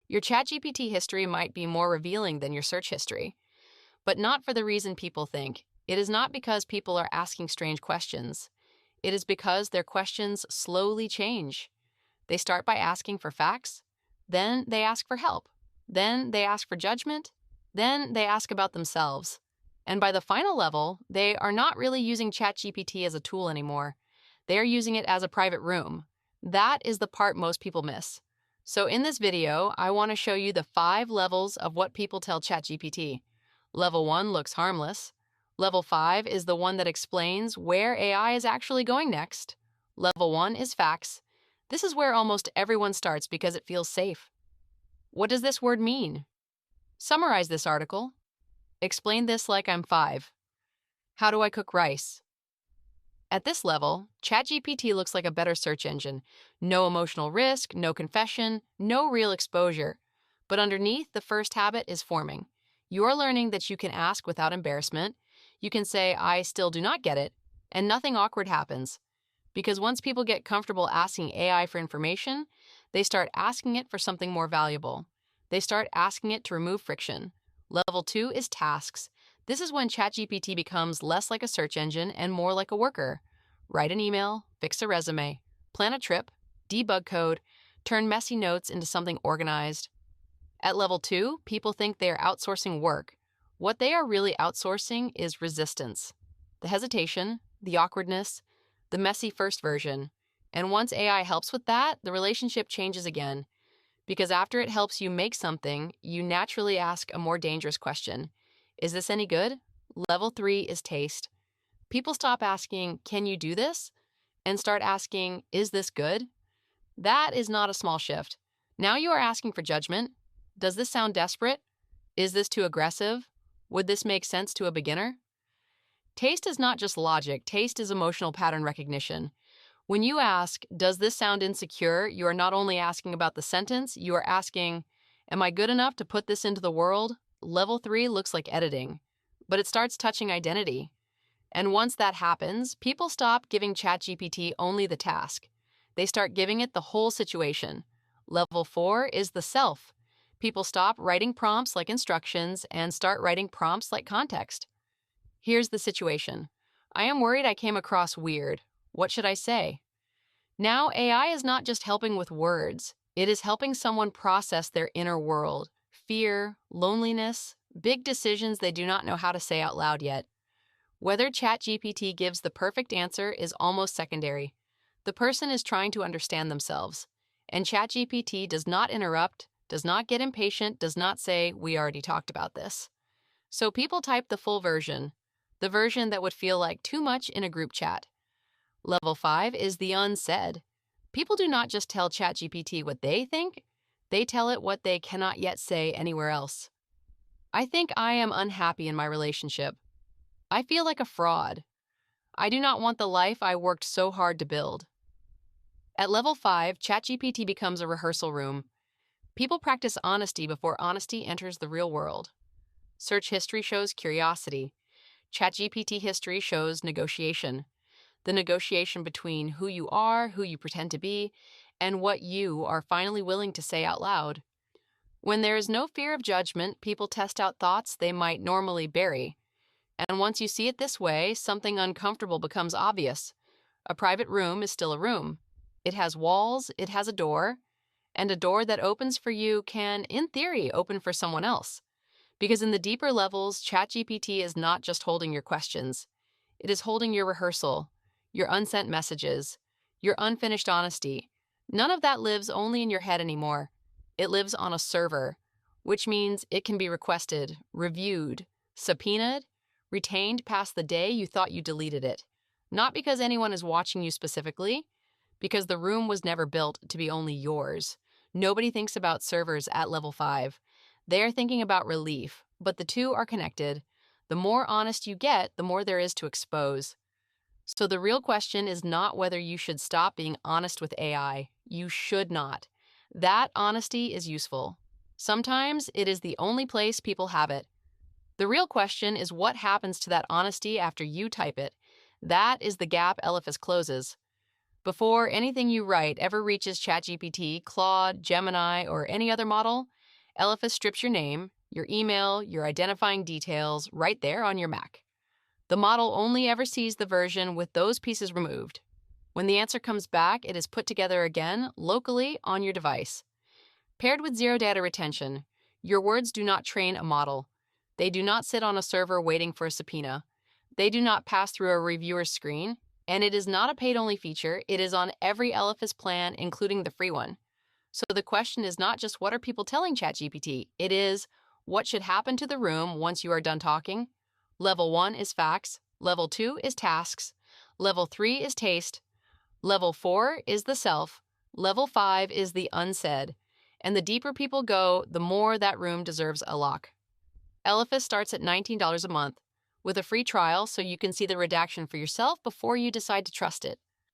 Your ChatGPT history might be more revealing than your search history, but not for the reason people think. It is not because people are asking strange questions. It is because their questions slowly change. They start by asking for facts, then they ask for help, then they ask for judgment, then they ask about themselves. And by the final level, they are not really using ChatGPT as a tool anymore. They are using it as a private room. That is the part most people miss. So in this video, I want to show you the 5 levels of what people tell ChatGPT. Level 1 looks harmless. Level 5 is the one that explains where AI is actually going next. Level 1 is facts. This is where almost everyone starts because it feels safe. What does this word mean? Summarize this article. Explain this like I'm 5. How do I cook rice? At this level, ChatGPT looks like a better search engine. No emotional risk, no confession, no real exposure. But underneath, the first habit is forming. You're learning that you can ask without embarrassment. You can say, I still do not get it, and nothing awkward happens. Because once people get comfortable asking AI for information, they start asking it for something more valuable. They start asking it to remove friction. Level 2 is tasks. This is when ChatGPT becomes less like a search engine and more like a worker. Write an email, fix a resume, plan a trip, debug code, turn messy notes into something organized. At level 2, people think they are outsourcing work. What they are really outsourcing is resistance. The hesitation, the awkwardness, the messy first version. And once AI helps with that, the relationship changes again. Because after it helps you make something, you naturally ask a more dangerous question. Is this any good? Level 3 is taste. People stop asking, can you do this? And start asking, is this good? That is not a small shift. Now you are asking for judgment. Does this sound desperate? Is this too aggressive? Would this make sense to a beginner? Taste is not just logic. Taste is emotional pattern recognition. When you ask, does this sound insecure, you are not only asking about the sentence, you are asking, am I good enough to put this into the world? Level 3 looks like editing, but it starts touching identity. And once that happens, people stop giving ChatGPT only the task. They start giving it the whole situation. Level 4 is the self. People stop writing prompts like instructions and start writing prompts like context. Here's the situation. I am worried I came across weird. What should I say? Now, AI is not just helping with words. It is helping someone process their inner world, fear, loneliness, big decisions they do not know how to say out loud yet. Whether ChatGPT gives the perfect answer is almost secondary. The person is trying to understand themselves. And ChatGPT does not interrupt, does not get impatient, does not say, we already talked about this. So people type the full version, the version that would feel like too much in a group chat. Level 5 is the unsaid. People do not just tell ChatGPT what they think, they tell it what they cannot yet say anywhere else. I think I am unhappy in my relationship. I feel like a fraud. I do not want the life I worked so hard to build. At level 5, ChatGPT becomes a rehearsal room. People practice honesty before honesty enters the real world. Search history shows curiosity. ChatGPT history shows negotiation. The negotiation between who you are, who you pretend to be, and what you are finally willing to say out loud. When there is no fear of judgment, people test out thoughts they might normally bury. And once you see it this way, something uncomfortable becomes obvious. A private room is still a room. It has walls, it has a door, and a door that opens for you can, in theory, open for someone else. Because in the deeper levels, ChatGPT is not just holding your questions. It is holding your rehearsal, your unsent messages, your unfinished honesty. None of that lives only in your head anymore. It lives on a server, which means it can be requested, reviewed, subpoenaed, retained past the day you thought you deleted it. Not because anyone is watching you specifically, because the room was never built to be only yours. Nobody thinks about servers at level 5. They are thinking about relief, but the two are connected. The more honest you get, the more there is to expose. So the real question is not whether you should stop being honest with AI. You should not. That honesty is useful. Sometimes it is the only place people have it. The real question is what happens to that honesty after you type it. That is the gap Eliphas closes. Before anything you write ever reaches ChatGPT, Claude, Gemini, or any other model, Elephas strips your name, your email, your identifying details right there on your Mac. The model only ever sees the version with those pieces removed. When the answer comes back, it is put together again locally on your device. Paired with zero data retention, your words do not train a model. They do not sit on a server waiting for a subpoena. They do not pass through a reviewer's screen, and it is not a paid-only feature. It is on every Elephas plan, including the free one. So the question is not just what are people telling ChatGPT, it is what should happen to the room once you are done talking. Level 1 is facts, Level 2 is tasks, Level 3 is taste, Level 4 is the self, Level 5 is the unsaid, and the deeper people go, the more that room deserves a lock. Elephas starts at $19 a month, with a free trial so you can see the redaction for yourself before you decide to trust it.